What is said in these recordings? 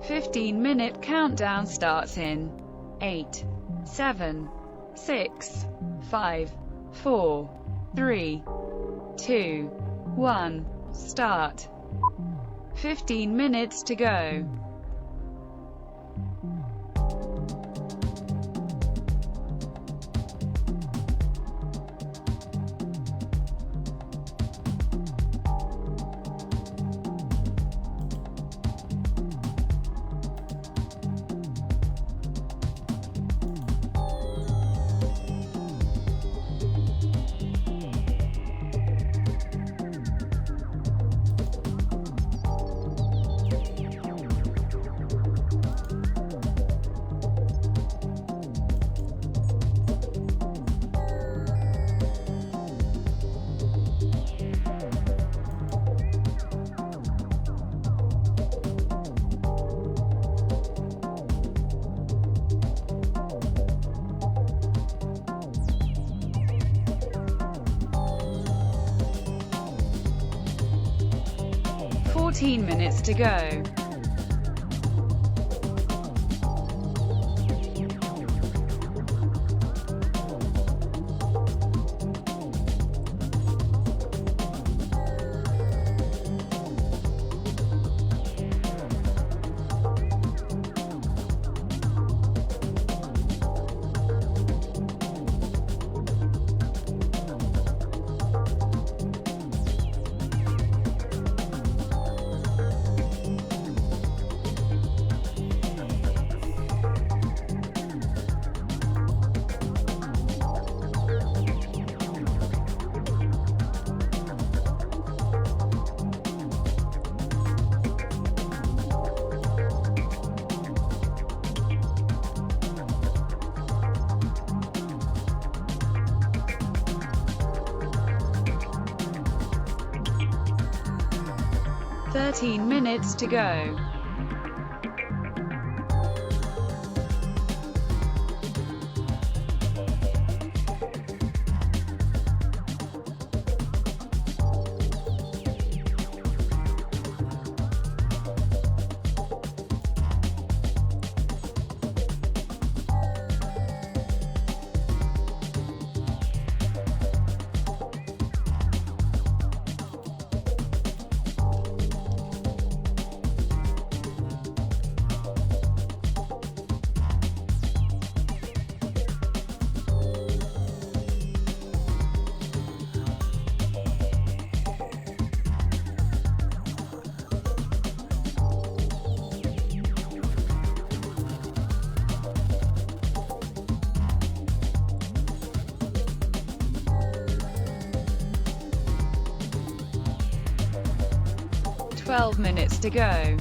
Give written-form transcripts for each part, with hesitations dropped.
15-minute countdown starts in 8, 7, 6, 5, 4, 3, 2, 1. Start. 15 minutes to go. Minutes to go. 13 minutes to go. 12 minutes to go.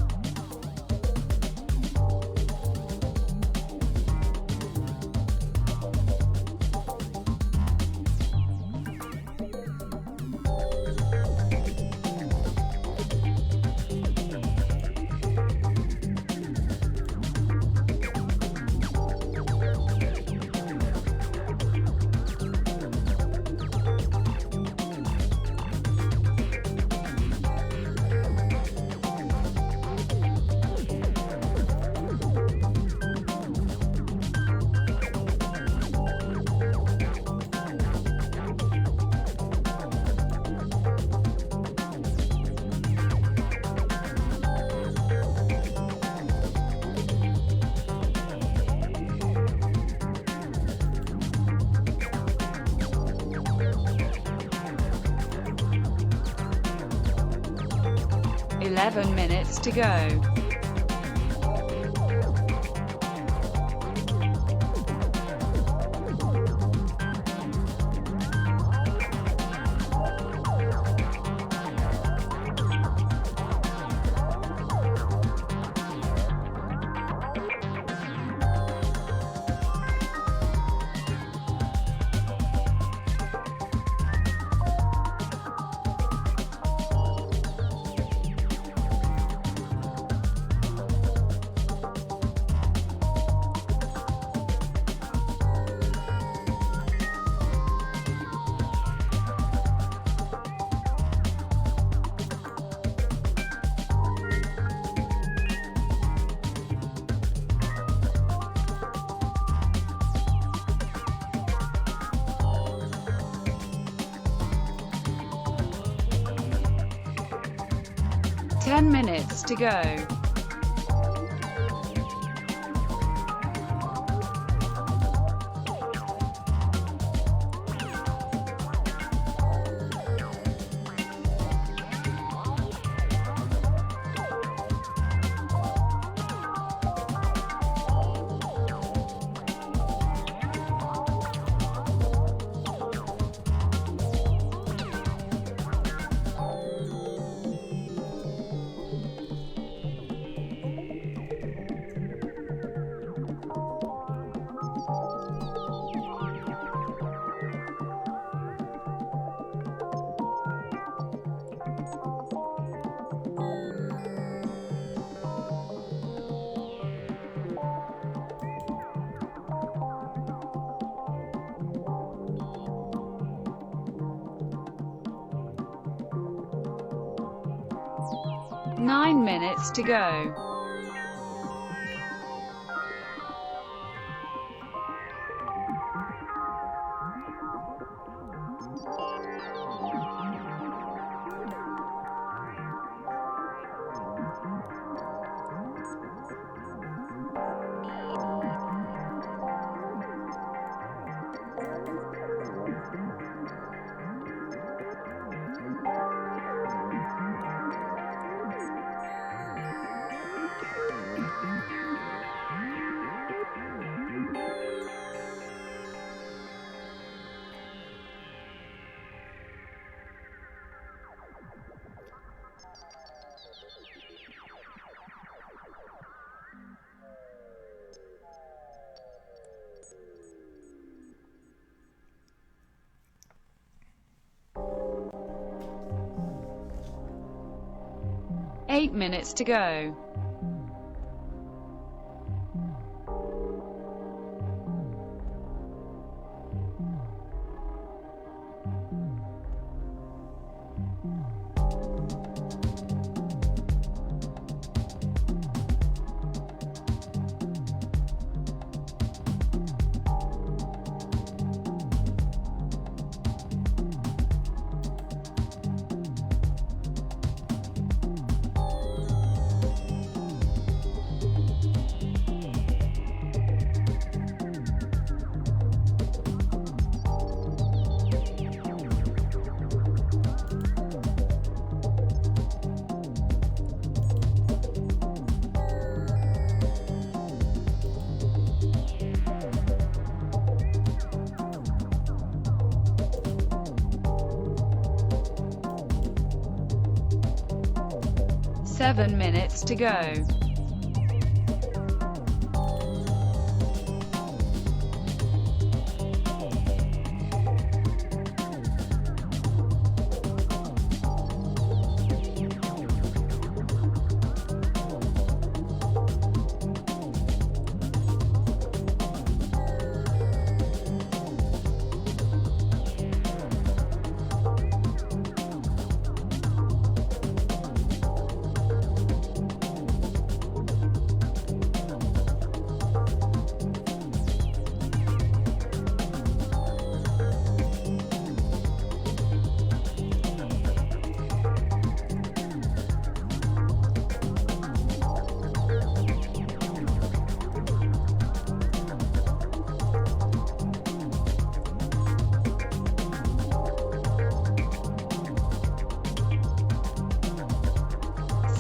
Minutes to go. 10 minutes to go. 9 minutes to go. 8 minutes to go. 7 minutes to go.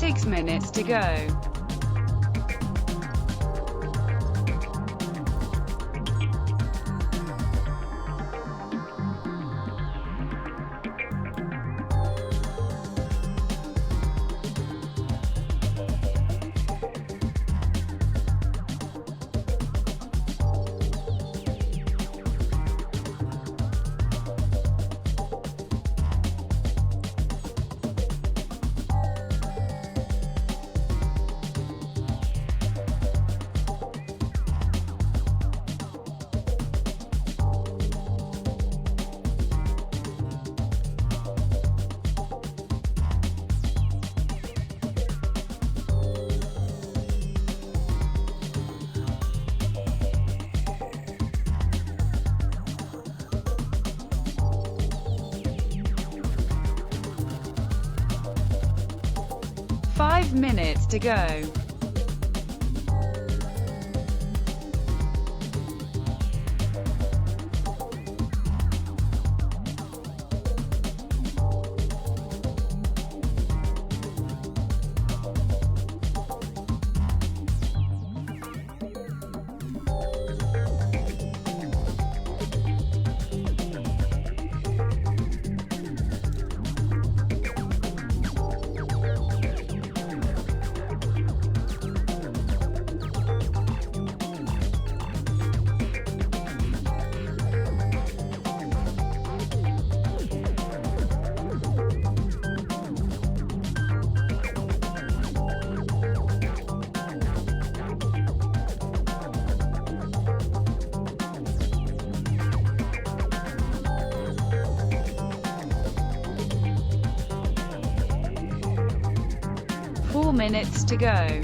6 minutes to go. 5 minutes to go. 4 minutes to go.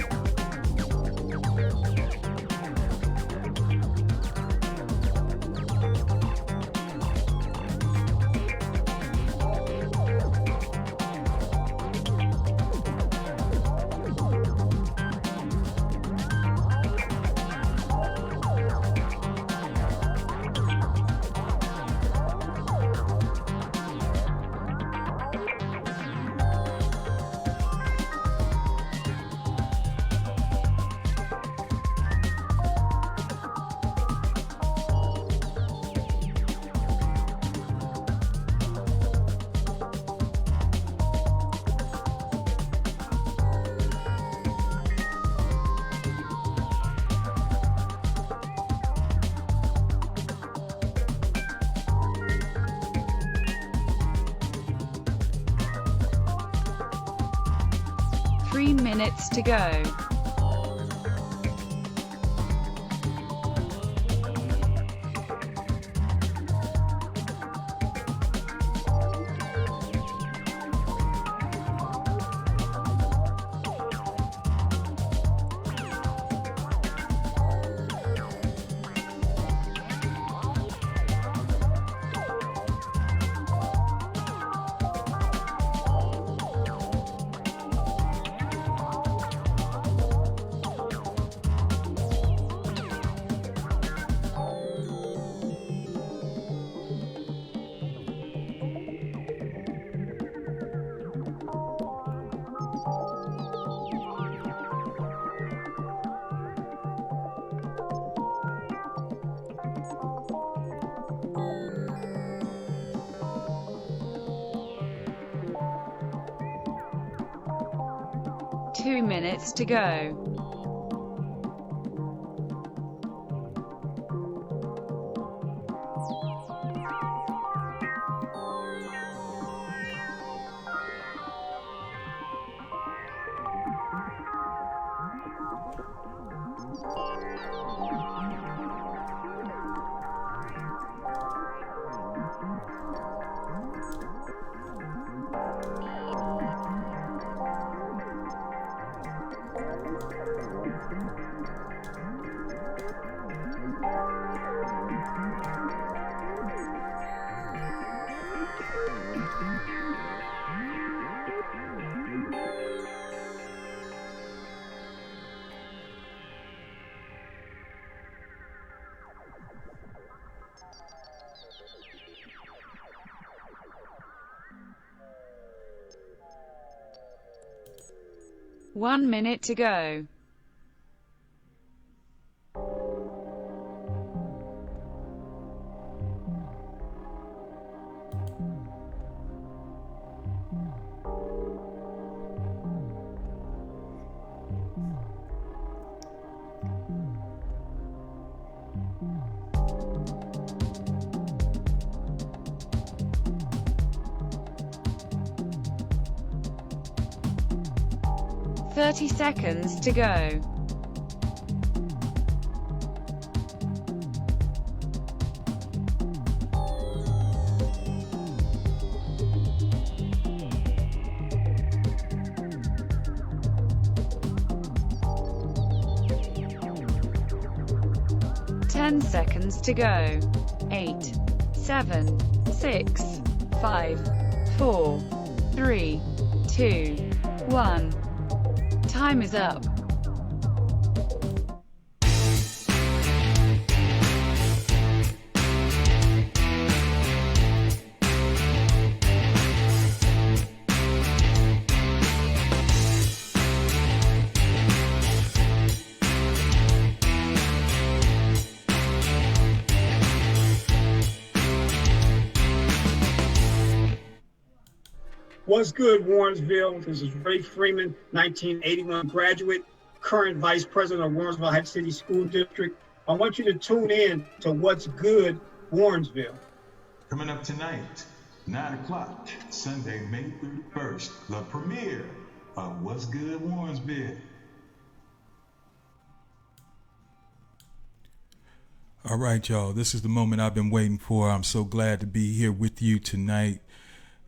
3 minutes to go. 2 minutes to go. 1 minute to go. 30 seconds to go. 10 seconds to go. 8, 7, 6, 5, 4, 3, 2, 1. Time is up. What's good, Warrensville? This is Ray Freeman, 1981 graduate, current vice president of Warrensville Heights City School District. I want you to tune in to What's Good, Warrensville. Coming up tonight, 9 o'clock, Sunday, May 31st, the premiere of What's Good, Warrensville. All right, y'all, this is the moment I've been waiting for. I'm so glad to be here with you tonight.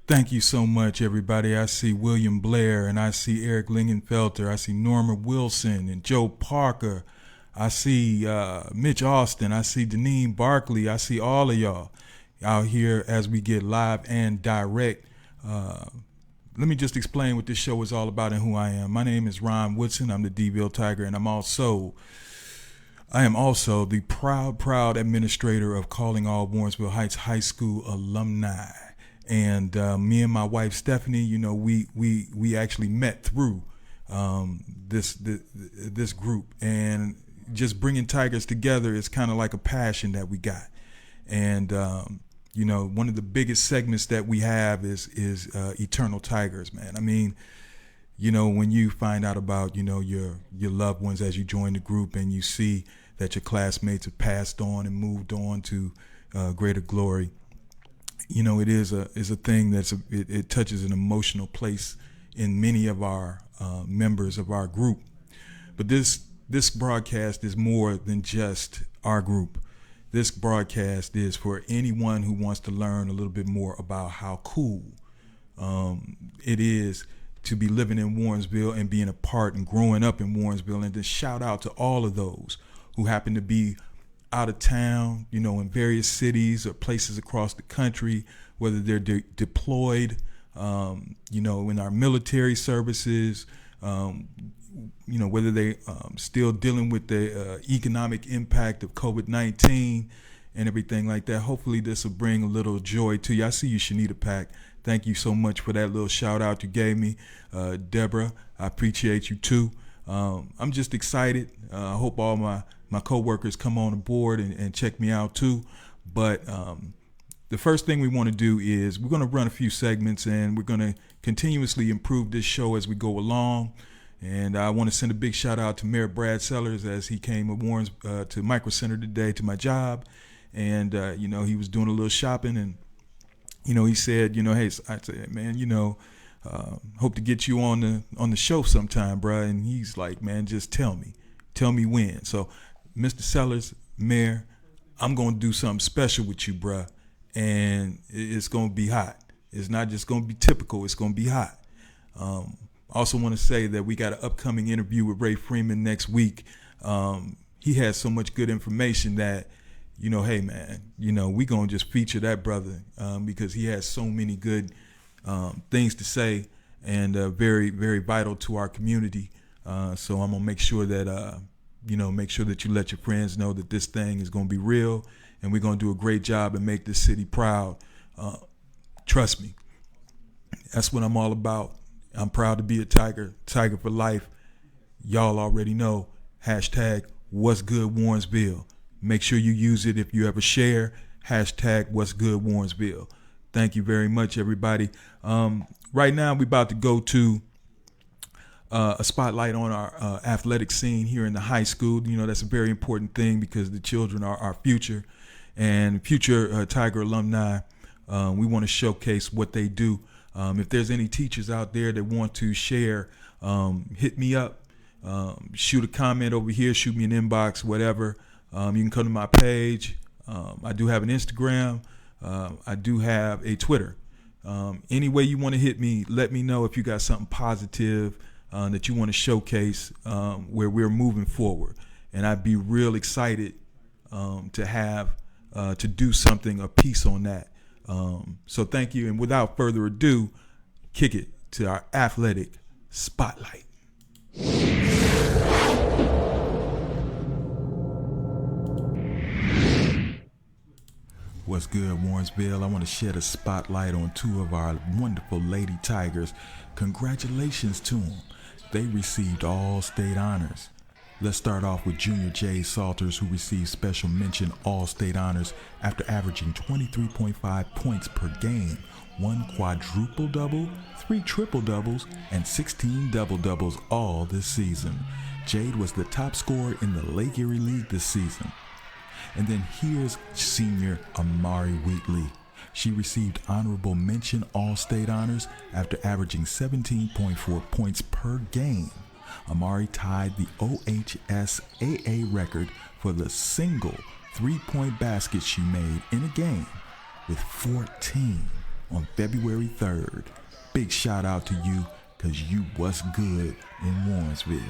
Thank you so much, everybody. I see William Blair, and I see Eric Lingenfelter. I see Norma Wilson and Joe Parker. I see Mitch Austin. I see Deneen Barkley. I see all of y'all out here as we get live and direct. Let me just explain what this show is all about and who I am. My name is Ron Woodson. I'm the D-Ville Tiger, and I am also the proud administrator of Calling All Warrensville Heights High School Alumni. And me and my wife Stephanie, you know, we actually met through this group, and just bringing Tigers together is kind of like a passion that we got. And you know, one of the biggest segments that we have is Eternal Tigers, man. I mean, you know, when you find out about, you know, your loved ones as you join the group, and you see that your classmates have passed on and moved on to greater glory. You know, it is a thing it touches an emotional place in many of our members of our group. But this broadcast is more than just our group. This broadcast is for anyone who wants to learn a little bit more about how cool it is to be living in Warrensville and being a part and growing up in Warrensville. And to shout out to all of those who happen to be out of town, you know, in various cities or places across the country, whether they're deployed, you know, in our military services, you know, whether they still dealing with the economic impact of COVID-19 and everything like that. Hopefully this will bring a little joy to you. I see you, Shanita Pack. Thank you so much for that little shout out you gave me. Deborah, I appreciate you too. I'm just excited. I hope all my co-workers come on board and check me out too. But the first thing we want to do is we're going to run a few segments, and we're going to continuously improve this show as we go along. And I want to send a big shout out to Mayor Brad Sellers as he came to Micro Center today to my job. And, you know, he was doing a little shopping, and, you know, he said, you know, hey, I said, man, you know, hope to get you on the show sometime, bruh. And he's like, man, just tell me when. So Mr. Sellers, Mayor, I'm going to do something special with you, bruh. And it's going to be hot. It's not just going to be typical. It's going to be hot. I also want to say that we got an upcoming interview with Ray Freeman next week. He has so much good information that, you know, hey, man, you know, we going to just feature that brother because he has so many good things to say, and very, very vital to our community. So I'm going to make sure that, you know, make sure that you let your friends know that this thing is going to be real, and we're going to do a great job and make this city proud. Trust me, that's what I'm all about. I'm proud to be a Tiger for life. Y'all already know, hashtag What's Good Warrensville. Make sure you use it if you ever share, hashtag What's Good Warrensville. Thank you very much, everybody. Right now, we're about to go to a spotlight on our athletic scene here in the high school. You know, that's a very important thing because the children are our future, and future Tiger alumni. We want to showcase what they do. If there's any teachers out there that want to share, hit me up. Shoot a comment over here, shoot me an inbox, whatever. You can come to my page. I do have an Instagram. I do have a Twitter. Any way you want to hit me, let me know if you got something positive that you want to showcase where we're moving forward. And I'd be real excited to have to do something, a piece on that. So thank you. And without further ado, kick it to our athletic spotlight. What's good, Warrensville? I want to shed a spotlight on two of our wonderful Lady Tigers. Congratulations to them. They received all state honors. Let's start off with Junior Jay Salters, who received special mention all state honors after averaging 23.5 points per game, 1 quadruple double, 3 triple doubles, and 16 double doubles all this season. Jade was the top scorer in the Lake Erie League this season. And then here's senior Amari Wheatley. She received honorable mention all-state honors after averaging 17.4 points per game. Amari tied the OHSAA record for the single three-point basket she made in a game with 14 on February 3rd. Big shout out to you, because you was good in Warrensville.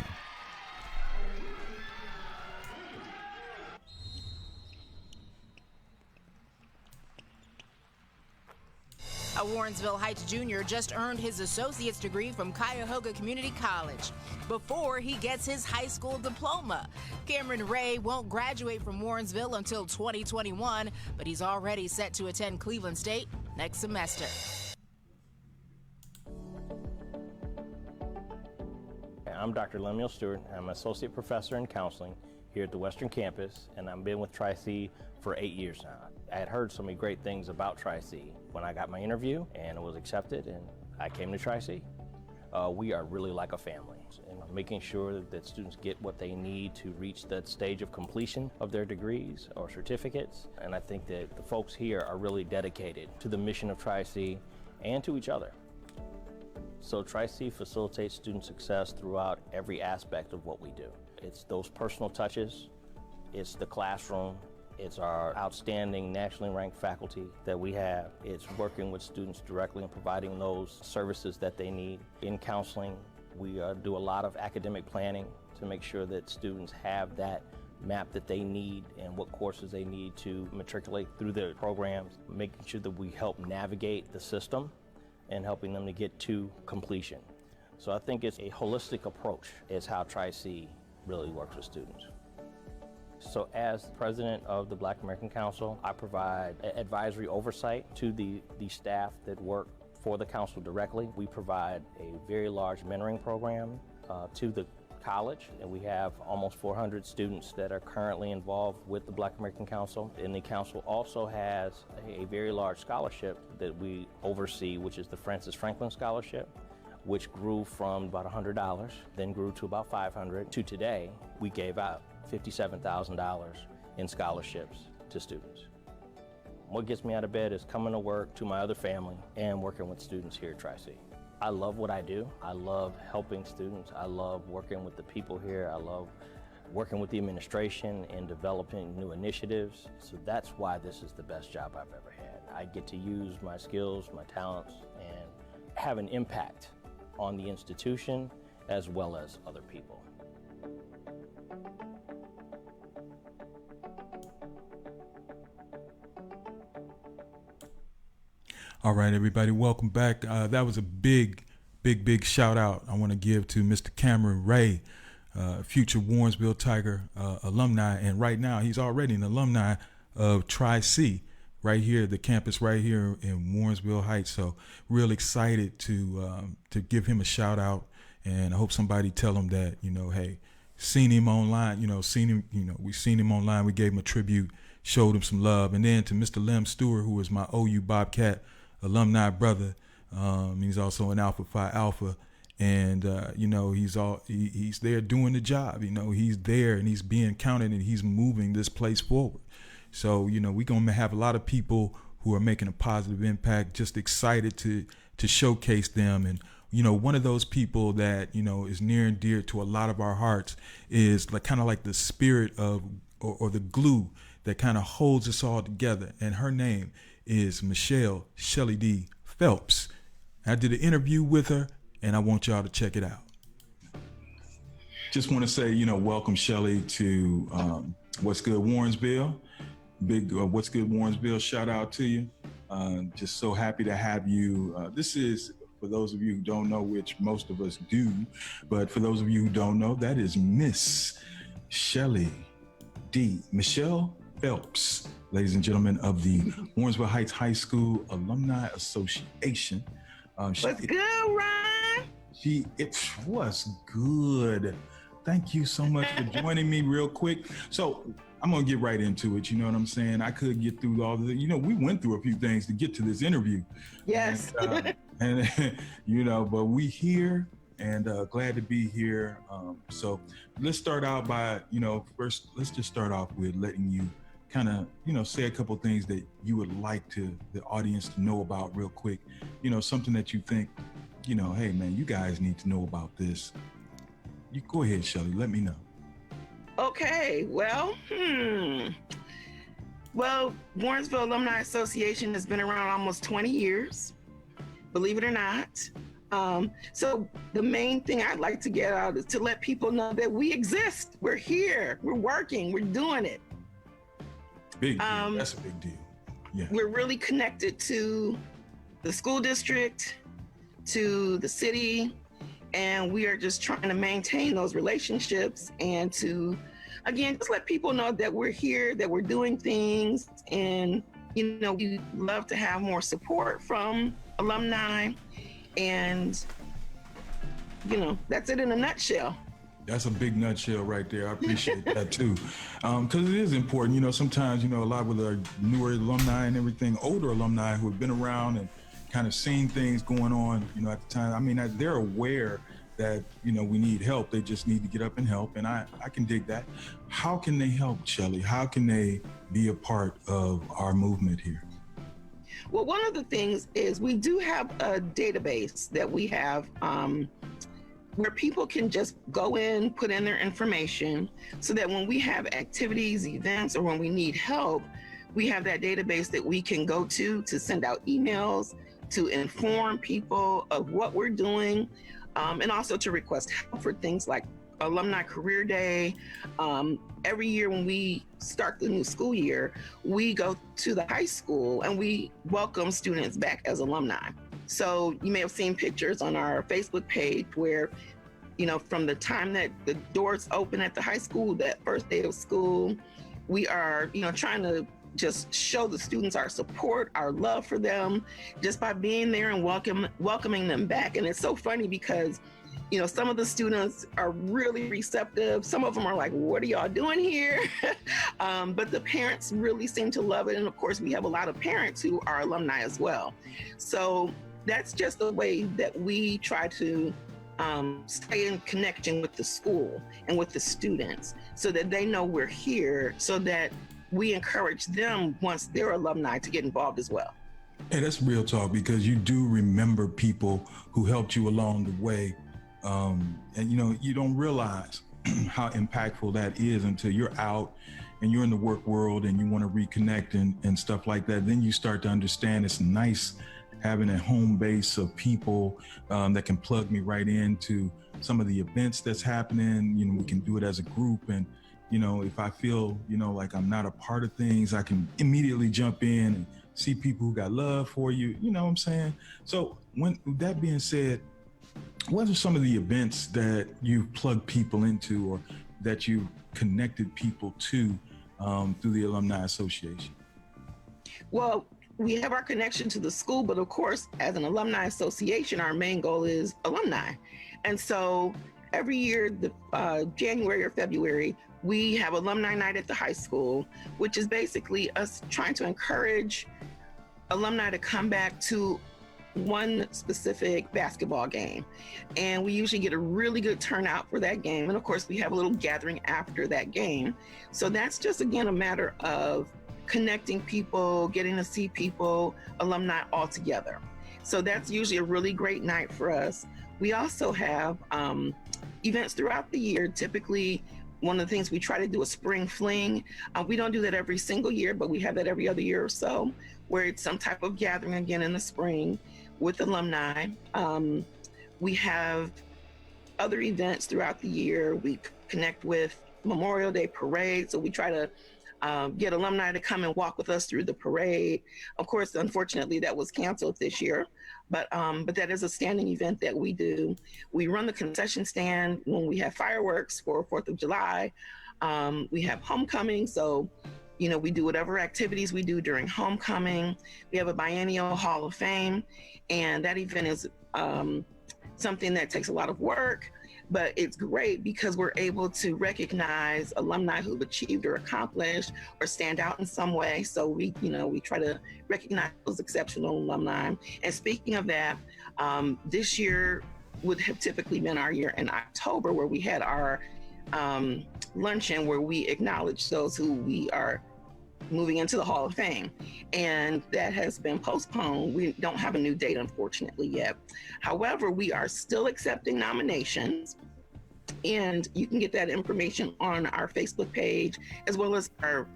A Warrensville Heights junior just earned his associate's degree from Cuyahoga Community College before he gets his high school diploma. Cameron Ray won't graduate from Warrensville until 2021, but he's already set to attend Cleveland State next semester. I'm Dr. Lemuel Stewart. I'm an associate professor in counseling here at the Western Campus, and I've been with Tracy for 8 years now. I had heard so many great things about Tracy when I got my interview and it was accepted, and I came to Tracy. We are really like a family, and making sure that students get what they need to reach that stage of completion of their degrees or certificates. And I think that the folks here are really dedicated to the mission of Tracy and to each other. So Tracy facilitates student success throughout every aspect of what we do. It's those personal touches, it's the classroom, it's our outstanding nationally ranked faculty that we have. It's working with students directly and providing those services that they need. In counseling, we do a lot of academic planning to make sure that students have that map that they need and what courses they need to matriculate through their programs, making sure that we help navigate the system and helping them to get to completion. So I think it's a holistic approach is how Tracy really works with students. So as president of the Black American Council, I provide advisory oversight to the staff that work for the council directly. We provide a very large mentoring program to the college, and we have almost 400 students that are currently involved with the Black American Council. And the council also has a very large scholarship that we oversee, which is the Francis Franklin Scholarship, which grew from about $100, then grew to about $500. To today, we gave out $57,000 in scholarships to students. What gets me out of bed is coming to work, to my other family, and working with students here at Tracy. I love what I do. I love helping students. I love working with the people here. I love working with the administration and developing new initiatives. So that's why this is the best job I've ever had. I get to use my skills, my talents, and have an impact on the institution as well as other people. All right, everybody, welcome back. That was a big shout out I want to give to Mr. Cameron Ray, future Warrensville Tiger alumni, and right now he's already an alumni of Tracy, right here, the campus right here in Warrensville Heights. So real excited to give him a shout out, and I hope somebody tell him that, hey, seen him online, we seen him online, we gave him a tribute, showed him some love. And then to Mr. Lem Stewart, who is my OU Bobcat alumni brother, he's also an Alpha Phi Alpha, and he's there doing the job. He's there and he's being counted and he's moving this place forward. So we're gonna have a lot of people who are making a positive impact. Just excited to showcase them. And one of those people that is near and dear to a lot of our hearts is kind of like the spirit of or the glue that kind of holds us all together. And her name is Michelle Cheli Dee Phelps. I did an interview with her, and I want y'all to check it out. Just want to say, welcome, Cheli, to What's Good Warrensville. Big What's Good Warrensville shout out to you. Just so happy to have you. This is, for those of you who don't know, which most of us do, but for those of you who don't know, that is Miss Cheli Dee, Michelle Phelps. ladies and gentlemen of the Warrensville Heights High School Alumni Association. What's good, Ron? It was good. Thank you so much for joining me real quick. So I'm going to get right into it. You know what I'm saying? I could get through all the, we went through a few things to get to this interview. Yes. And but we here and glad to be here. So let's start out by, first, let's just start off with letting you kind of, say a couple things that you would like the audience to know about real quick. Something that you think, hey man, you guys need to know about this. You go ahead, Cheli, let me know. Okay, well, Warrensville Alumni Association has been around almost 20 years, believe it or not. So the main thing I'd like to get out is to let people know that we exist. We're here, we're working, we're doing it. Big deal. That's a big deal. Yeah. We're really connected to the school district, to the city, and we are just trying to maintain those relationships and to, again, just let people know that we're here, that we're doing things, and, we love to have more support from alumni, and, that's it in a nutshell. That's a big nutshell right there. I appreciate that too. Because it is important, sometimes, a lot with our newer alumni and everything, older alumni who have been around and kind of seen things going on, at the time. I mean, they're aware that, we need help. They just need to get up and help. And I can dig that. How can they help, Cheli? How can they be a part of our movement here? Well, one of the things is we do have a database that we have where people can just go in, put in their information so that when we have activities, events, or when we need help, we have that database that we can go to send out emails, to inform people of what we're doing, and also to request help for things like Alumni Career Day. Every year when we start the new school year, we go to the high school and we welcome students back as alumni. So you may have seen pictures on our Facebook page where, from the time that the doors open at the high school, that first day of school, we are, trying to just show the students our support, our love for them, just by being there and welcoming them back. And it's so funny because, some of the students are really receptive. Some of them are like, what are y'all doing here? But the parents really seem to love it. And of course, we have a lot of parents who are alumni as well. So that's just the way that we try to stay in connection with the school and with the students so that they know we're here, so that we encourage them once they're alumni to get involved as well. Hey, that's real talk, because you do remember people who helped you along the way. And you don't realize how impactful that is until you're out and you're in the work world and you want to reconnect and stuff like that. Then you start to understand it's nice having a home base of people that can plug me right into some of the events that's happening. We can do it as a group. And, if I feel, like I'm not a part of things, I can immediately jump in and see people who got love for you. You know what I'm saying? So with that being said, what are some of the events that you've plugged people into or that you connected people to through the Alumni Association? Well, we have our connection to the school, but of course, as an alumni association, our main goal is alumni. And so every year, January or February, we have alumni night at the high school, which is basically us trying to encourage alumni to come back to one specific basketball game. And we usually get a really good turnout for that game. And of course, we have a little gathering after that game. So that's just, again, a matter of connecting people, getting to see people, alumni all together. So that's usually a really great night for us. We also have events throughout the year. Typically, one of the things we try to do is spring fling. We don't do that every single year, but we have that every other year or so, where it's some type of gathering again in the spring with alumni. We have other events throughout the year. We connect with Memorial Day parade. So we try to get alumni to come and walk with us through the parade. Of course, unfortunately, that was canceled this year, but that is a standing event that we do. We run the concession stand when we have fireworks for 4th of July. We have homecoming. So We do whatever activities we do during homecoming. We have a biennial Hall of Fame, and that event is something that takes a lot of work, but it's great because we're able to recognize alumni who've achieved or accomplished or stand out in some way. So we try to recognize those exceptional alumni. And speaking of that, this year would have typically been our year in October, where we had our luncheon where we acknowledge those who we are moving into the Hall of Fame. And that has been postponed. We don't have a new date, unfortunately, yet. However, we are still accepting nominations. And you can get that information on our Facebook page, as well as our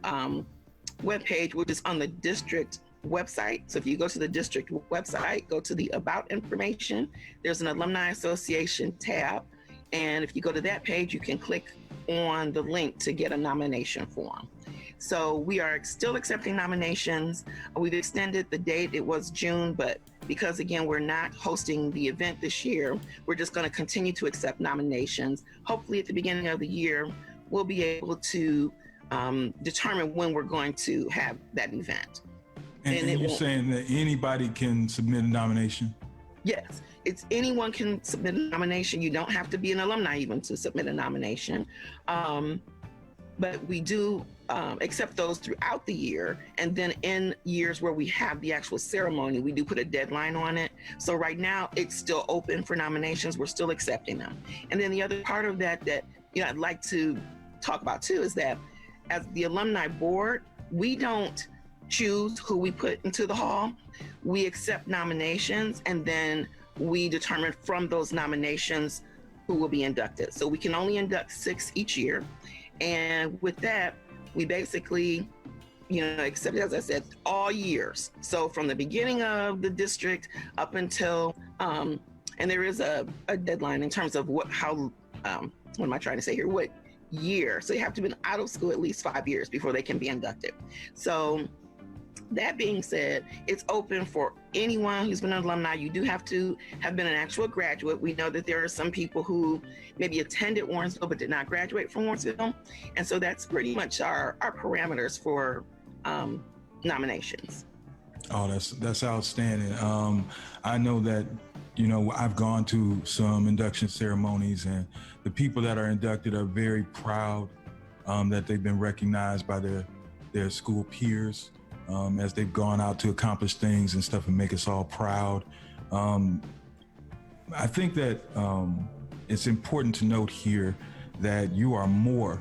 webpage, which is on the district website. So if you go to the district website, go to the About information, there's an Alumni Association tab. And if you go to that page, you can click on the link to get a nomination form. So we are still accepting nominations. We've extended the date. It was June, but because again, we're not hosting the event this year, we're just going to continue to accept nominations. Hopefully at the beginning of the year, we'll be able to determine when we're going to have that event. And you're saying that anybody can submit a nomination? Yes, anyone can submit a nomination. You don't have to be an alumni even to submit a nomination. But we do accept those throughout the year. And then in years where we have the actual ceremony, we do put a deadline on it. So right now it's still open for nominations. We're still accepting them. And then the other part of that I'd like to talk about too is that as the alumni board, we don't choose who we put into the hall. We accept nominations, and then we determine from those nominations who will be inducted. So we can only induct 6 each year. And with that, we basically, accept, as I said, all years. So from the beginning of the district up until, and there is a deadline in terms of what am I trying to say here? What year? So you have to have been out of school at least 5 years before they can be inducted. So that being said, it's open for anyone who's been an alumni. You do have to have been an actual graduate. We know that there are some people who maybe attended Warrensville but did not graduate from Warrensville. And so that's pretty much our parameters for nominations. Oh, that's outstanding. I know that, I've gone to some induction ceremonies, and the people that are inducted are very proud that they've been recognized by their school peers. As they've gone out to accomplish things and stuff and make us all proud. I think that it's important to note here that you are more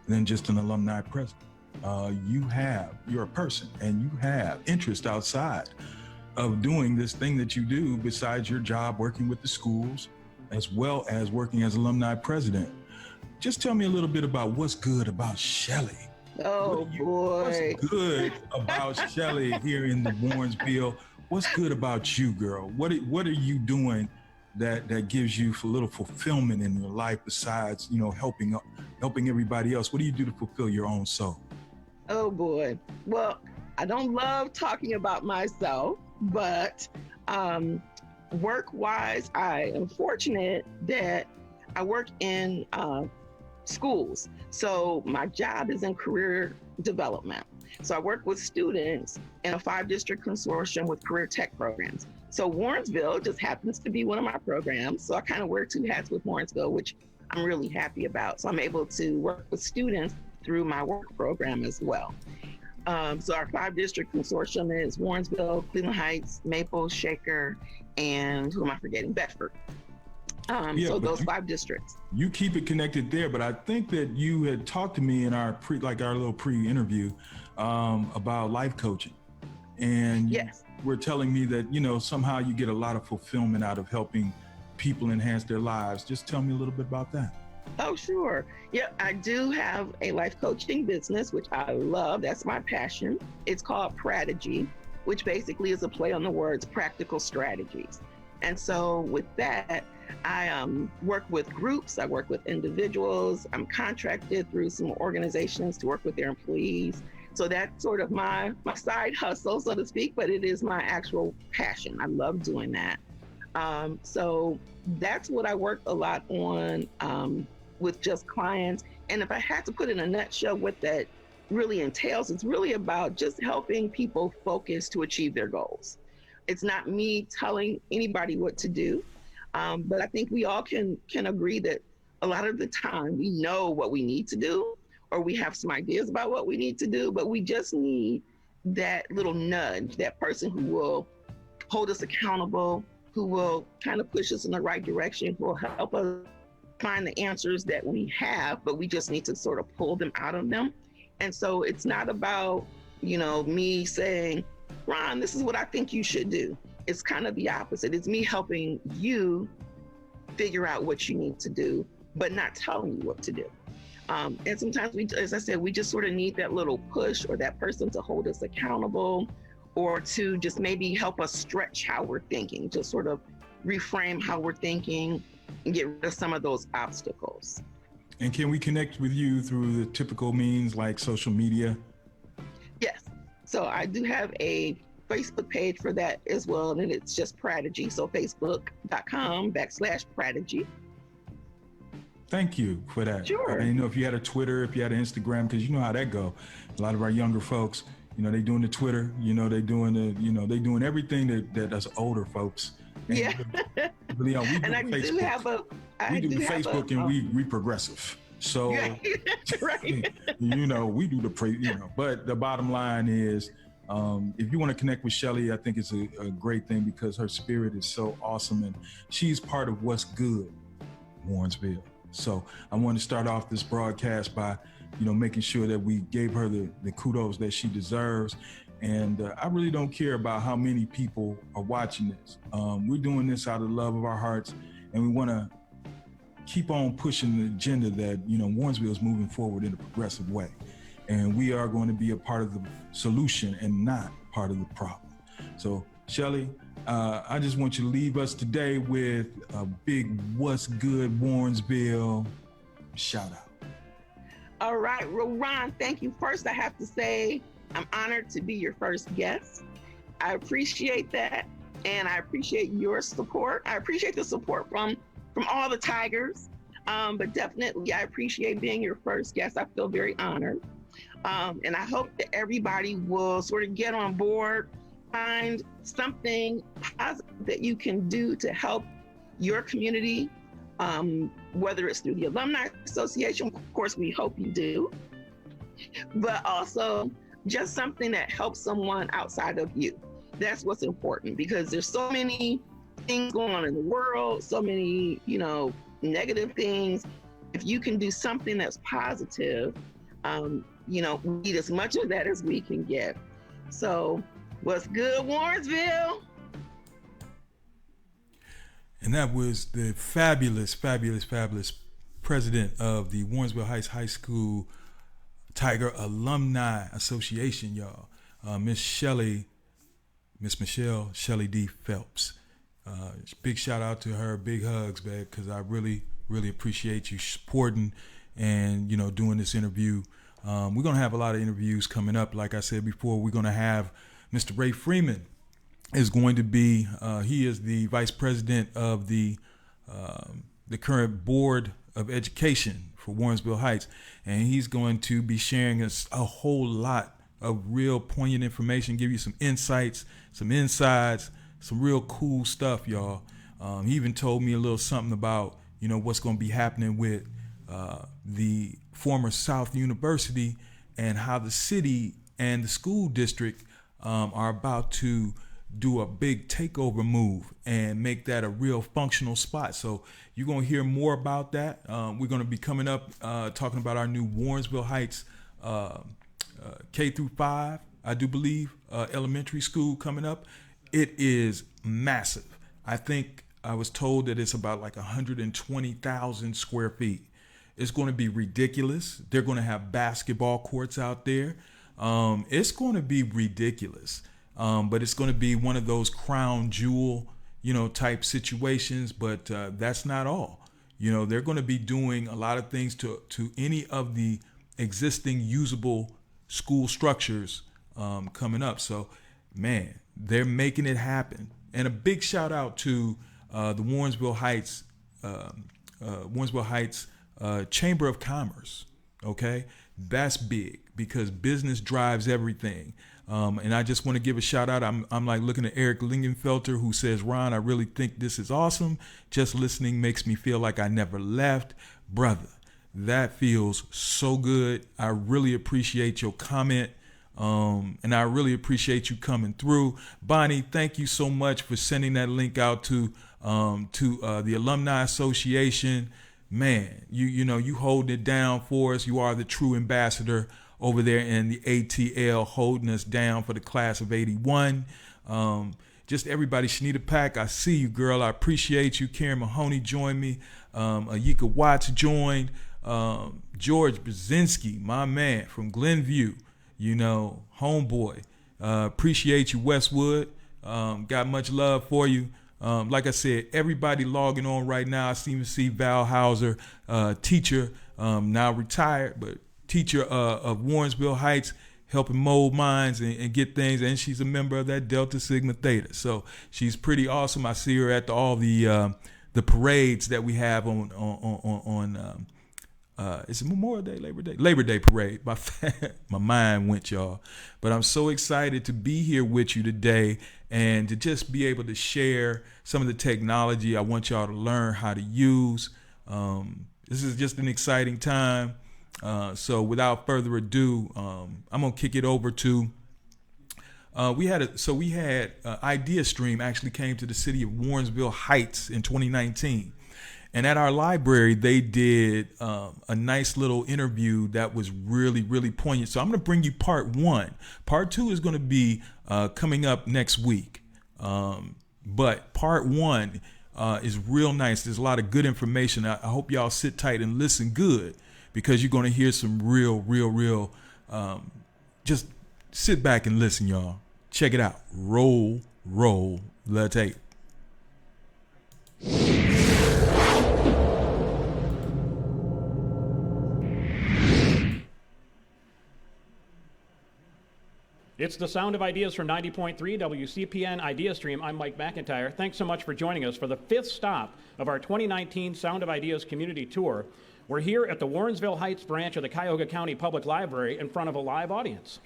than just an alumni president. You're a person, and you have interest outside of doing this thing that you do besides your job working with the schools, as well as working as alumni president. Just tell me a little bit about what's good about Cheli. Oh boy. What's good about Cheli here in the Warrensville? What's good about you, girl? What are you doing that gives you a little fulfillment in your life besides, helping everybody else? What do you do to fulfill your own soul? Oh boy. Well, I don't love talking about myself, but work-wise, I am fortunate that I work in schools. So my job is in career development. So I work with students in a 5-district consortium with career tech programs. So Warrensville just happens to be one of my programs. So I kind of wear 2 hats with Warrensville, which I'm really happy about. So I'm able to work with students through my work program as well. So our 5-district consortium is Warrensville, Cleveland Heights, Maple, Shaker, and who am I forgetting? Bedford. So those 5 districts. You keep it connected there, but I think that you had talked to me in our little pre-interview about life coaching, and yes, you were telling me that somehow you get a lot of fulfillment out of helping people enhance their lives. Just tell me a little bit about that. Oh, sure. Yeah, I do have a life coaching business, which I love. That's my passion. It's called Pratigy, which basically is a play on the words practical strategies. And so with that, I work with groups, I work with individuals, I'm contracted through some organizations to work with their employees. So that's sort of my side hustle, so to speak, but it is my actual passion. I love doing that. So that's what I work a lot on with just clients. And if I had to put in a nutshell what that really entails. It's really about just helping people focus to achieve their goals. It's not me telling anybody what to do, but I think we all can agree that a lot of the time we know what we need to do, or we have some ideas about what we need to do, but we just need that little nudge, that person who will hold us accountable, who will kind of push us in the right direction, who will help us find the answers that we have, but we just need to sort of pull them out of them. And so it's not about, me saying, Ron, this is what I think you should do. It's kind of the opposite. It's me helping you figure out what you need to do, but not telling you what to do. And sometimes as I said, we just sort of need that little push or that person to hold us accountable, or to just maybe help us stretch how we're thinking, just sort of reframe how we're thinking and get rid of some of those obstacles. And can we connect with you through the typical means like social media? Yes. So I do have a Facebook page for that as well, and it's just Prodigy. So facebook.com/Prodigy. Thank you for that. Sure. And if you had a Twitter, if you had an Instagram, because you know how that go. A lot of our younger folks, they doing the Twitter, they doing everything that us older folks. And yeah. We do and I Facebook. do have a. We do Facebook, and we progressive. So, right. we do but the bottom line is, if you want to connect with Cheli, I think it's a great thing, because her spirit is so awesome, and she's part of what's good, Warrensville. So I want to start off this broadcast by, making sure that we gave her the kudos that she deserves. And I really don't care about how many people are watching this. We're doing this out of the love of our hearts, and we want to keep on pushing the agenda that, Warrensville is moving forward in a progressive way. And we are going to be a part of the solution and not part of the problem. So, Cheli, I just want you to leave us today with a big "What's Good, Warrensville" shout out. All right. Well, Ron, thank you. First, I have to say I'm honored to be your first guest. I appreciate that, and I appreciate your support. I appreciate the support from all the Tigers, but definitely I appreciate being your first guest. I feel very honored, and I hope that everybody will sort of get on board, find something positive that you can do to help your community, whether it's through the Alumni Association. Of course, we hope you do, but also just something that helps someone outside of you. That's what's important, because there's so many things going on in the world, so many, negative things. If you can do something that's positive, we need as much of that as we can get. So, what's good, Warrensville? And that was the fabulous president of the Warrensville Heights High School Tiger Alumni Association, y'all. Miss Michelle Cheli Dee Phelps. Big shout out to her, big hugs, man, because I really, really appreciate you supporting and, doing this interview. We're going to have a lot of interviews coming up. Like I said before, we're going to have Mr. Ray Freeman is going to be, he is the vice president of the current board of education for Warrensville Heights, and he's going to be sharing us a whole lot of real poignant information, give you some insights, some insides, some real cool stuff, y'all. He even told me a little something about, what's going to be happening with the former South University, and how the city and the school district are about to do a big takeover move and make that a real functional spot. So you're going to hear more about that. We're going to be coming up talking about our new Warrensville Heights K through 5, I do believe, elementary school coming up. It is massive. I think I was told that it's about like 120,000 square feet. It's going to be ridiculous. They're going to have basketball courts out there. It's going to be ridiculous. But it's going to be one of those crown jewel, type situations. But that's not all. They're going to be doing a lot of things to any of the existing usable school structures coming up. So, man, they're making it happen. And a big shout out to the Warrensville Heights Chamber of Commerce. Okay, that's big because business drives everything. And I just want to give a shout out. I'm like looking at Eric Lingenfelter, who says, Ron, I really think this is awesome. Just listening makes me feel like I never left. Brother, that feels so good. I really appreciate your comment. And I really appreciate you coming through. Bonnie, thank you so much for sending that link out to the Alumni Association. Man, you holding it down for us. You are the true ambassador over there in the ATL, holding us down for the class of 81. Just everybody, Shanita Pack, I see you, girl. I appreciate you. Karen Mahoney joined me. Ayika Watts joined. George Brzezinski, my man from Glenview, homeboy. Appreciate you, Westwood. Got much love for you. Like I said, everybody logging on right now. I seem to see Val Hauser, teacher, now retired, but teacher of Warrensville Heights, helping mold minds and get things. And she's a member of that Delta Sigma Theta. So she's pretty awesome. I see her at all the parades that we have on it's Memorial Day, Labor Day parade. My mind went, y'all. But I'm so excited to be here with you today and to just be able to share some of the technology I want y'all to learn how to use. This is just an exciting time. So without further ado, I'm gonna kick it over to. We had Ideastream actually came to the city of Warrensville Heights in 2019. And at our library, they did a nice little interview that was really, really poignant. So I'm going to bring you part one. Part two is going to be coming up next week. But part one is real nice. There's a lot of good information. I hope y'all sit tight and listen good because you're going to hear some real, just sit back and listen, y'all. Check it out. Roll the tape. It's the sound of ideas from 90.3 WCPN Ideastream. I'm Mike McIntyre. Thanks so much for joining us for the fifth stop of our 2019 Sound of Ideas Community Tour. We're here at the Warrensville Heights branch of the Cuyahoga County Public Library in front of a live audience.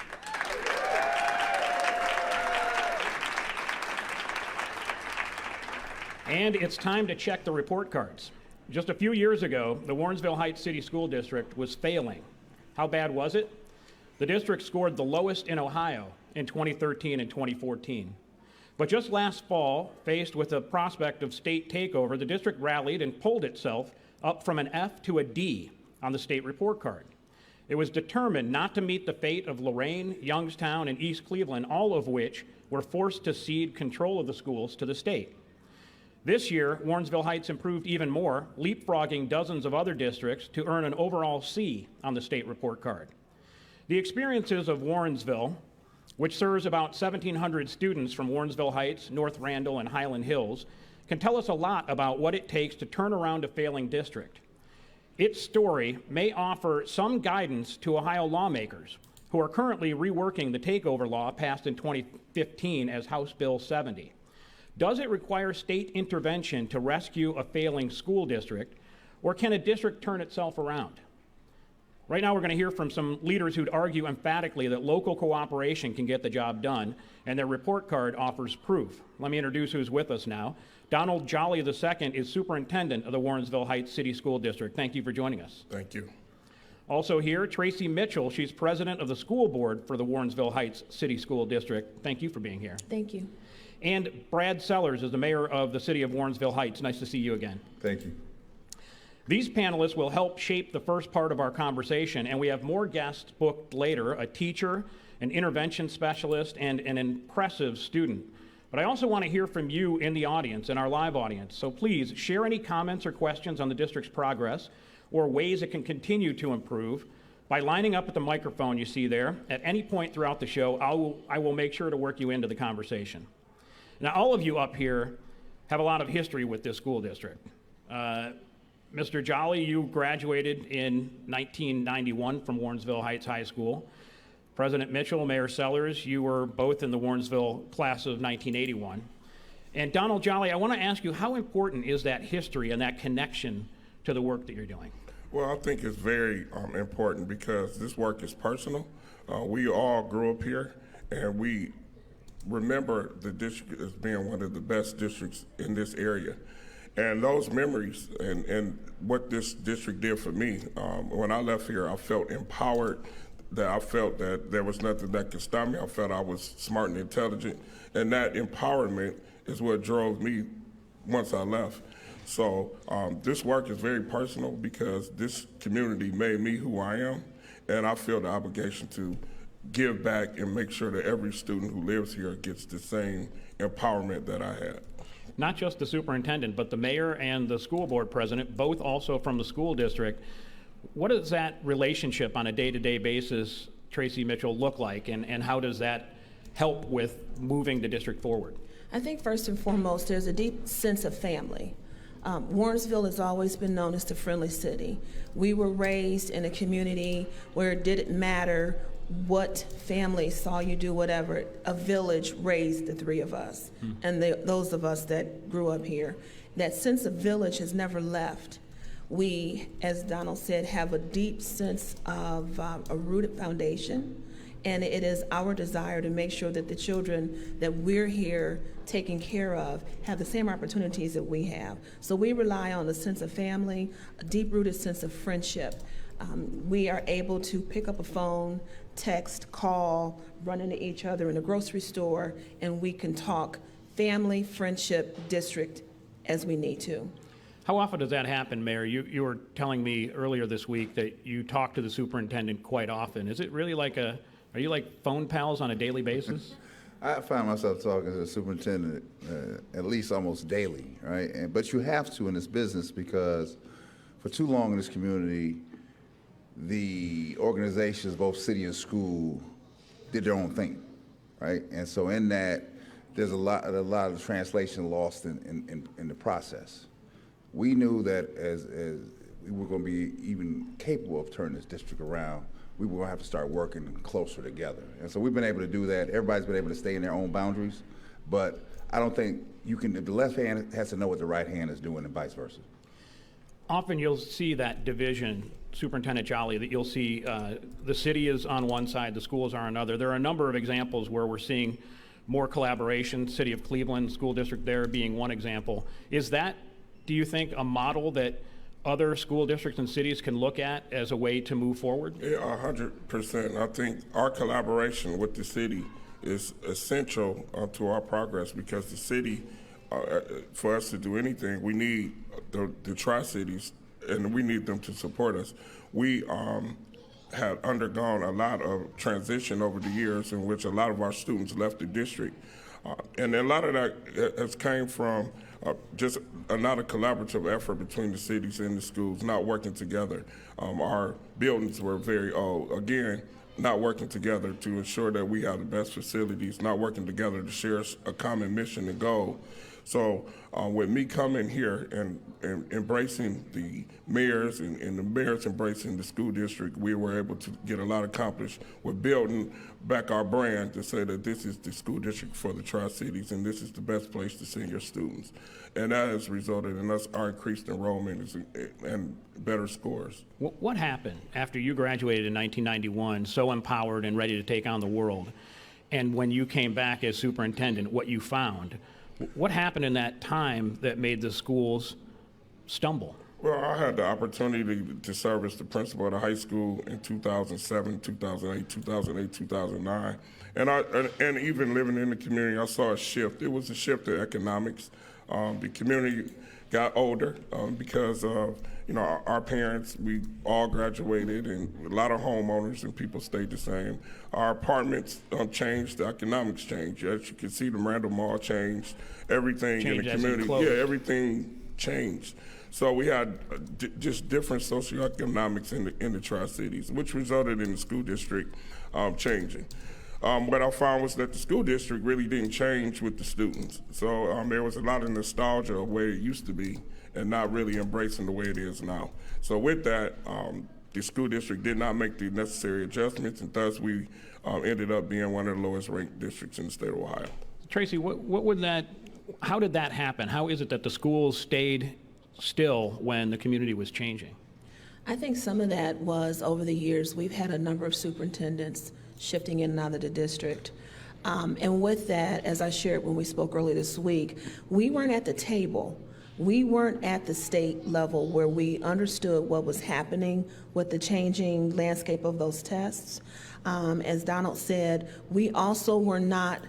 And it's time to check the report cards. Just a few years ago, the Warrensville Heights City School District was failing. How bad was it? The district scored the lowest in Ohio in 2013 and 2014. But just last fall, faced with the prospect of state takeover, the district rallied and pulled itself up from an F to a D on the state report card. It was determined not to meet the fate of Lorain, Youngstown, and East Cleveland, all of which were forced to cede control of the schools to the state. This year, Warrensville Heights improved even more, leapfrogging dozens of other districts to earn an overall C on the state report card. The experiences of Warrensville, which serves about 1,700 students from Warrensville Heights, North Randall, and Highland Hills, can tell us a lot about what it takes to turn around a failing district. Its story may offer some guidance to Ohio lawmakers who are currently reworking the takeover law passed in 2015 as House Bill 70. Does it require state intervention to rescue a failing school district, or can a district turn itself around? Right now, we're going to hear from some leaders who'd argue emphatically that local cooperation can get the job done, and their report card offers proof. Let me introduce who's with us now. Donald Jolly II is superintendent of the Warrensville Heights City School District. Thank you for joining us. Thank you. Also here, Tracy Mitchell. She's president of the school board for the Warrensville Heights City School District. Thank you for being here. Thank you. And Brad Sellers is the mayor of the city of Warrensville Heights. Nice to see you again. Thank you. These panelists will help shape the first part of our conversation, and we have more guests booked later, a teacher, an intervention specialist, and an impressive student. But I also want to hear from you in the audience, in our live audience. So please share any comments or questions on the district's progress or ways it can continue to improve by lining up at the microphone you see there. At any point throughout the show, I will make sure to work you into the conversation. Now, all of you up here have a lot of history with this school district. Mr. Jolly, you graduated in 1991 from Warrensville Heights High School. President Mitchell, Mayor Sellers, you were both in the Warrensville class of 1981. And Donald Jolly, I want to ask you, how important is that history and that connection to the work that you're doing? Well, I think it's very important because this work is personal. We all grew up here, and we remember the district as being one of the best districts in this area. And those memories and what this district did for me, when I left here, I felt empowered, that I felt that there was nothing that could stop me. I felt I was smart and intelligent, and that empowerment is what drove me once I left. So this work is very personal because this community made me who I am, and I feel the obligation to give back and make sure that every student who lives here gets the same empowerment that I had. Not just the superintendent, but the mayor and the school board president, both also from the school district. What does that relationship on a day-to-day basis, Tracy Mitchell, look like, and how does that help with moving the district forward? I think first and foremost, there's a deep sense of family. Warrensville has always been known as the friendly city. We were raised in a community where it didn't matter what family saw you do whatever. A village raised the three of us, and those of us that grew up here. That sense of village has never left. We, as Donald said, have a deep sense of a rooted foundation, and it is our desire to make sure that the children that we're here taking care of have the same opportunities that we have. So we rely on a sense of family, a deep-rooted sense of friendship. We are able to pick up a phone, text, call, run into each other in a grocery store, and we can talk family, friendship, district as we need to. How often does that happen, Mayor? You were telling me earlier this week that you talk to the superintendent quite often. Is it really like are you like phone pals on a daily basis? I find myself talking to the superintendent at least almost daily, right? But you have to in this business because for too long in this community, the organizations, both city and school, did their own thing, right? And so in that, there's a lot of translation lost in the process. We knew that as we were going to be even capable of turning this district around, we were going to have to start working closer together. And so we've been able to do that. Everybody's been able to stay in their own boundaries, but I don't think you can, the left hand has to know what the right hand is doing and vice versa. Often you'll see that division, Superintendent Jolly, that you'll see the city is on one side, the schools are on another. There are a number of examples where we're seeing more collaboration, City of Cleveland, school district there being one example. Is that, do you think, a model that other school districts and cities can look at as a way to move forward? Yeah, 100%. I think our collaboration with the city is essential to our progress because the city, for us to do anything, we need the Tri-Cities and we need them to support us. We have undergone a lot of transition over the years in which a lot of our students left the district. And a lot of that has came from just not a collaborative effort between the cities and the schools, not working together. Our buildings were very old. Again, not working together to ensure that we have the best facilities, not working together to share a common mission and goal. So with me coming here and embracing the mayors and the mayors embracing the school district, we were able to get a lot accomplished with building back our brand to say that this is the school district for the Tri-Cities and this is the best place to send your students. And that has resulted in our increased enrollment and better scores. What happened after you graduated in 1991, so empowered and ready to take on the world, and when you came back as superintendent, what you found? What happened in that time that made the schools stumble? Well, I had the opportunity to serve as the principal at a high school in 2007, 2008, 2009. And even living in the community, I saw a shift. It was a shift in economics. The community got older because of, our parents, we all graduated, and a lot of homeowners and people stayed the same. Our apartments changed, the economics changed. As you can see, the Randall Mall changed, everything in the community. Yeah, everything changed. So we had just different socioeconomics in the Tri-Cities, which resulted in the school district changing. What I found was that the school district really didn't change with the students. So there was a lot of nostalgia of where it used to be and not really embracing the way it is now. So with that, the school district did not make the necessary adjustments, and thus we ended up being one of the lowest ranked districts in the state of Ohio. Tracy, how did that happen? How is it that the schools stayed still when the community was changing? I think some of that was over the years, we've had a number of superintendents shifting in and out of the district. And with that, as I shared when we spoke earlier this week, we weren't at the table. We weren't at the state level where we understood what was happening with the changing landscape of those tests. As Donald said, we also were not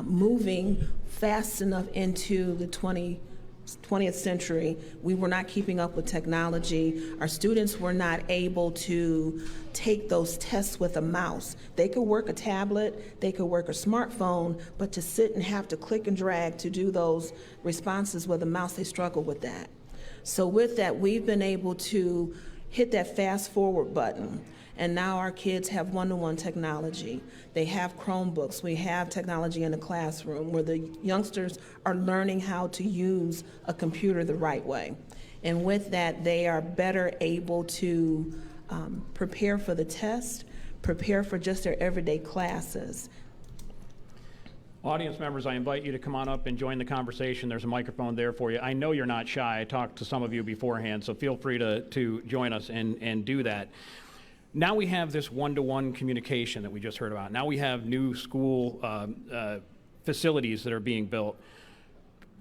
moving fast enough into the 20th century. We were not keeping up with technology. Our students were not able to take those tests with a mouse. They could work a tablet, they could work a smartphone, but to sit and have to click and drag to do those responses with a mouse, they struggle with that. So with that, we've been able to hit that fast forward button. And now our kids have one-to-one technology. They have Chromebooks. We have technology in the classroom where the youngsters are learning how to use a computer the right way. And with that, they are better able to prepare for the test, prepare for just their everyday classes. Audience members, I invite you to come on up and join the conversation. There's a microphone there for you. I know you're not shy. I talked to some of you beforehand, so feel free to join us and do that. Now we have this one-to-one communication that we just heard about. Now we have new school facilities that are being built.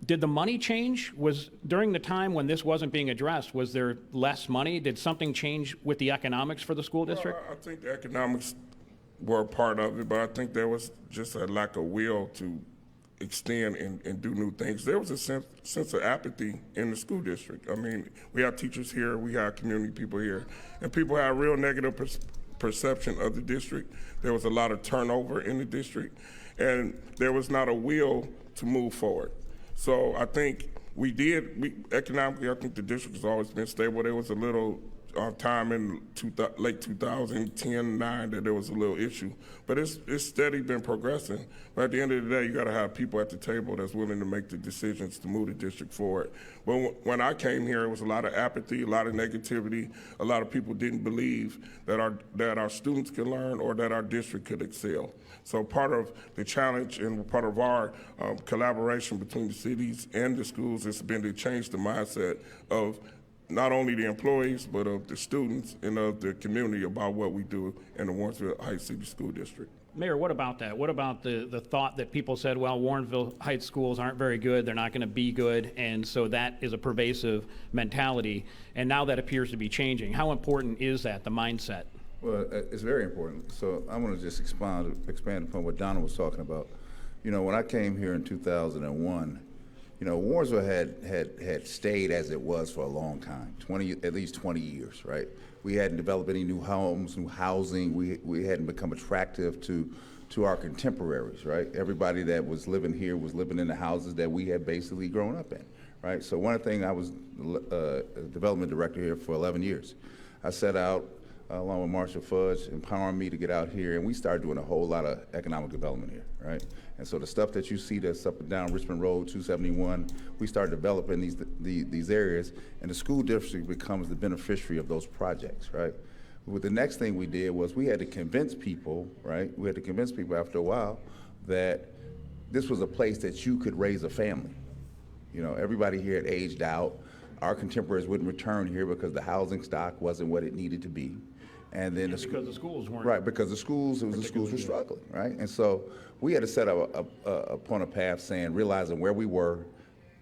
Did the money change? Was during the time when this wasn't being addressed, was there less money? Did something change with the economics for the school district? Well, I think the economics were a part of it, but I think there was just a lack of will to extend and do new things. There was a sense of apathy in the school district. I mean, we have teachers here, we have community people here, and people have real negative perception of the district. There was a lot of turnover in the district, and there was not a will to move forward. So I think economically, I think the district has always been stable. There was a little time in late 2010-9 that there was a little issue, but it's steady been progressing. But at the end of the day, you got to have people at the table that's willing to make the decisions to move the district forward. But when I came here, it was a lot of apathy, a lot of negativity. A lot of people didn't believe that our students could learn or that our district could excel. So part of the challenge and part of our collaboration between the cities and the schools has been to change the mindset of not only the employees, but of the students and of the community about what we do in the Warrensville Heights City School District. Mayor, what about that? What about the thought that people said, well, Warrensville Heights schools aren't very good, they're not going to be good, and so that is a pervasive mentality, and now that appears to be changing. How important is that, the mindset? Well, it's very important. So I want to just expand upon what Donald was talking about. You know, when I came here in 2001, you know, Warrensville had stayed as it was for a long time, at least 20 years, right? We hadn't developed any new homes, new housing. We hadn't become attractive to our contemporaries, right? Everybody that was living here was living in the houses that we had basically grown up in, right? So one thing, I was development director here for 11 years. I set out, along with Marshall Fudge, empowering me to get out here, and we started doing a whole lot of economic development here, right? And so the stuff that you see that's up and down Richmond Road, 271, we started developing these areas, and the school district becomes the beneficiary of those projects, right? But the next thing we did was we had to convince people, right? We had to convince people after a while that this was a place that you could raise a family. You know, everybody here had aged out. Our contemporaries wouldn't return here because the housing stock wasn't what it needed to be. And then because the schools weren't. Right, because the schools were struggling, right? And so we had to set up upon a path saying, realizing where we were,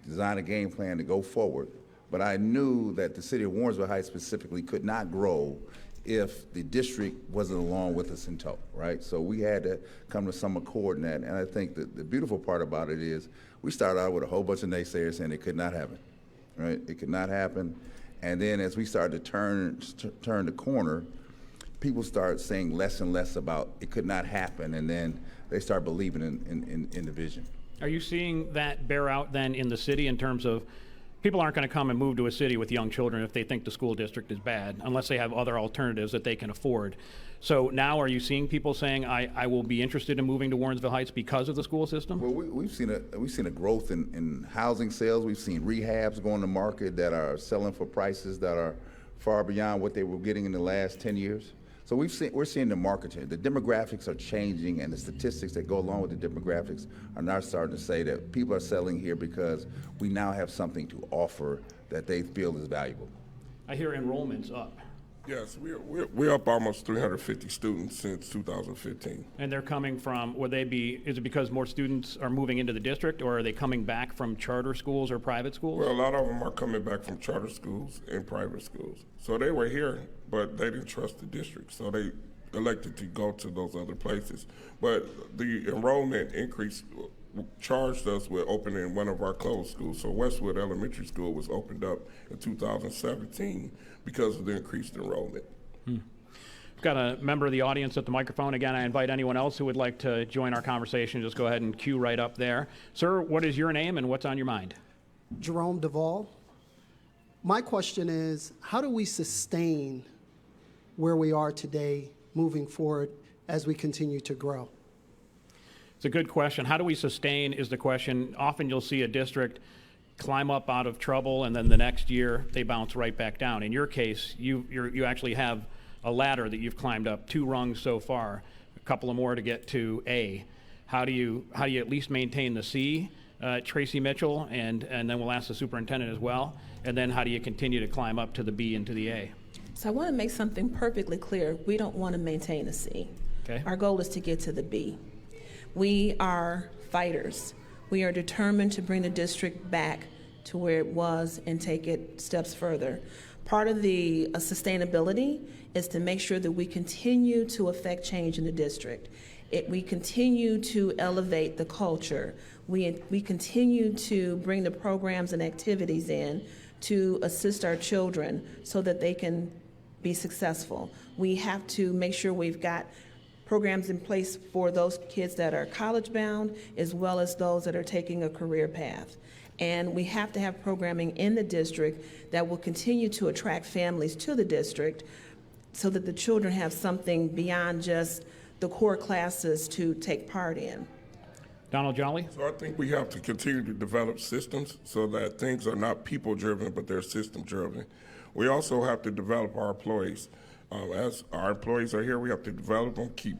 design a game plan to go forward. But I knew that the city of Warrensville Heights specifically could not grow if the district wasn't along with us in tow, right? So we had to come to some accord in that. And I think that the beautiful part about it is we started out with a whole bunch of naysayers saying it could not happen, right? It could not happen. And then as we started to turn the corner, people start saying less and less about it could not happen, and then they start believing in the vision. Are you seeing that bear out then in the city in terms of people aren't going to come and move to a city with young children if they think the school district is bad, unless they have other alternatives that they can afford? So now are you seeing people saying, I will be interested in moving to Warrensville Heights because of the school system? Well, we've seen a growth in housing sales. We've seen rehabs go on the market that are selling for prices that are far beyond what they were getting in the last 10 years. So we're seeing the market change. The demographics are changing, and the statistics that go along with the demographics are now starting to say that people are selling here because we now have something to offer that they feel is valuable. I hear enrollment's up. Yes, we're up almost 350 students since 2015. And they're coming from, is it because more students are moving into the district, or are they coming back from charter schools or private schools? Well, a lot of them are coming back from charter schools and private schools. So they were here, but they didn't trust the district, so they elected to go to those other places. But the enrollment increase charged us with opening one of our closed schools. So Westwood Elementary School was opened up in 2017 because of the increased enrollment. We've got a member of the audience at the microphone. Again, I invite anyone else who would like to join our conversation. Just go ahead and queue right up there. Sir, what is your name and what's on your mind? Jerome Duvall. My question is, how do we sustain where we are today moving forward as we continue to grow? It's a good question. How do we sustain is the question. Often you'll see a district climb up out of trouble, and then the next year they bounce right back down. In your case, you actually have a ladder that you've climbed up 2 rungs so far, a couple of more to get to A. How do you at least maintain the C, Tracy Mitchell, and then we'll ask the superintendent as well, and then how do you continue to climb up to the B and to the A? So I want to make something perfectly clear. We don't want to maintain a C. Okay. Our goal is to get to the B. We are fighters. We are determined to bring the district back to where it was and take it steps further. Part of the sustainability is to make sure that we continue to affect change in the district. We continue to elevate the culture. We continue to bring the programs and activities in to assist our children so that they can be successful. We have to make sure we've got programs in place for those kids that are college bound as well as those that are taking a career path. And we have to have programming in the district that will continue to attract families to the district so that the children have something beyond just the core classes to take part in. Donald Jolly? So I think we have to continue to develop systems so that things are not people-driven, but they're system-driven. We also have to develop our employees. As our employees are here, we have to develop them, keep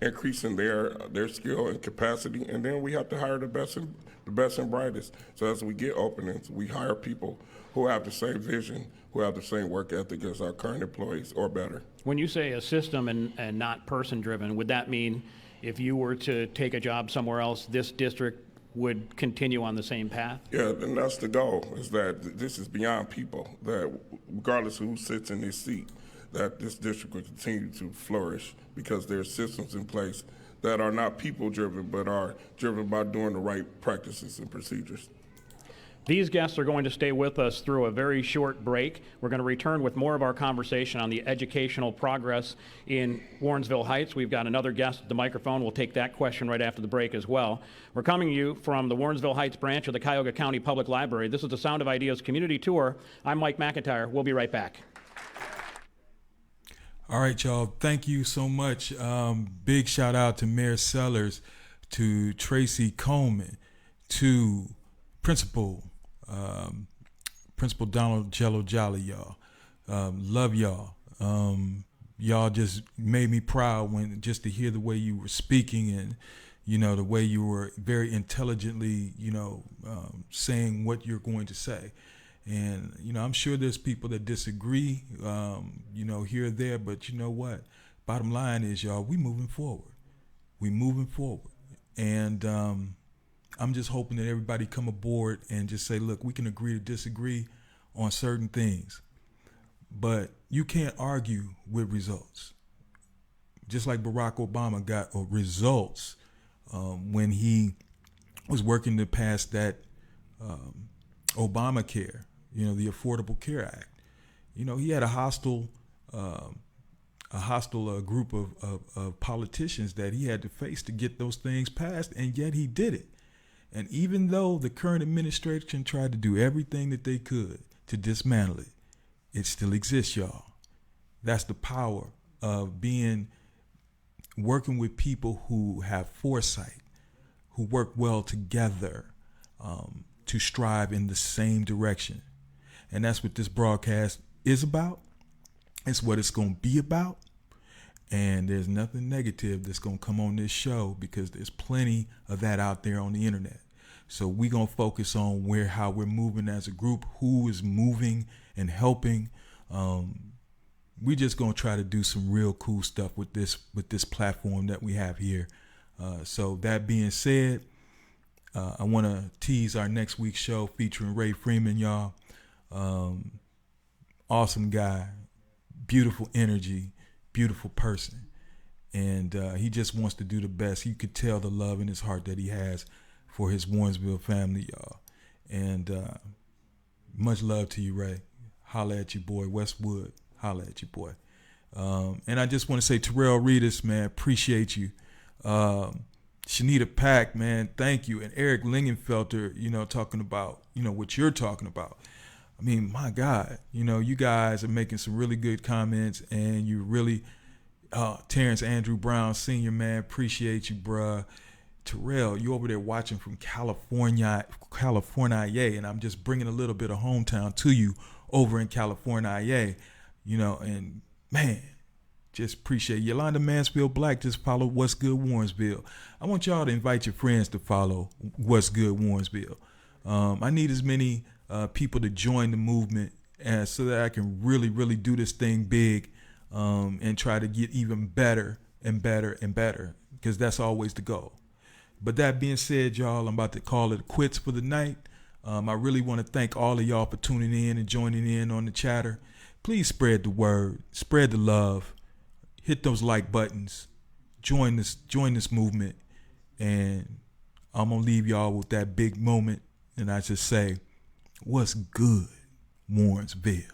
increasing their skill and capacity, and then we have to hire the best and brightest. So as we get openings, we hire people who have the same vision, who have the same work ethic as our current employees or better. When you say a system and not person-driven, would that mean if you were to take a job somewhere else, this district would continue on the same path? Yeah, and that's the goal, is that this is beyond people, that regardless of who sits in this seat, that this district will continue to flourish because there are systems in place that are not people-driven, but are driven by doing the right practices and procedures. These guests are going to stay with us through a very short break. We're going to return with more of our conversation on the educational progress in Warrensville Heights. We've got another guest at the microphone. We'll take that question right after the break as well. We're coming to you from the Warrensville Heights branch of the Cuyahoga County Public Library. This is the Sound of Ideas Community Tour. I'm Mike McIntyre. We'll be right back. All right, y'all. Thank you so much. Big shout out to Mayor Sellers, to Tracy Coleman, to Principal Donald Jolly, y'all. Love y'all. Y'all just made me proud just to hear the way you were speaking and, the way you were very intelligently, saying what you're going to say. And, I'm sure there's people that disagree, here or there, but you know what? Bottom line is, y'all, we moving forward. We moving forward. And I'm just hoping that everybody come aboard and just say, look, we can agree to disagree on certain things, but you can't argue with results. Just like Barack Obama got results when he was working to pass that Obamacare, the Affordable Care Act. He had a hostile group of politicians that he had to face to get those things passed, and yet he did it. And even though the current administration tried to do everything that they could to dismantle it, it still exists, y'all. That's the power of working with people who have foresight, who work well together, to strive in the same direction. And that's what this broadcast is about. It's what it's going to be about. And there's nothing negative that's going to come on this show because there's plenty of that out there on the internet. So we're going to focus on how we're moving as a group, who is moving and helping. we just gonna try to do some real cool stuff with this platform that we have here. So that being said, I want to tease our next week's show featuring Ray Freeman, y'all. Awesome guy, beautiful energy, beautiful person. And he just wants to do the best. You could tell the love in his heart that he has for his Warrensville family, y'all. And much love to you, Ray. Holla at you, boy. Westwood, holla at you, boy. And I just want to say, Terrell Reedus, man, appreciate you. Shanita Pack, man, thank you. And Eric Lingenfelter, talking about, what you're talking about. I mean, my God, you guys are making some really good comments, and you really, Terrence Andrew Brown Sr., man, appreciate you, bruh. Terrell, you over there watching from California, and I'm just bringing a little bit of hometown to you over in California, and man, just appreciate Yolanda Mansfield Black just followed What's Good Warrensville. I want y'all to invite your friends to follow What's Good Warrensville. I need as many people to join the movement so that I can really, really do this thing big and try to get even better and better and better, because that's always the goal. But that being said, y'all, I'm about to call it quits for the night. I really want to thank all of y'all for tuning in and joining in on the chatter. Please spread the word, spread the love, hit those like buttons, join this movement, and I'm gonna leave y'all with that big moment, and I just say, what's good, Warrensville?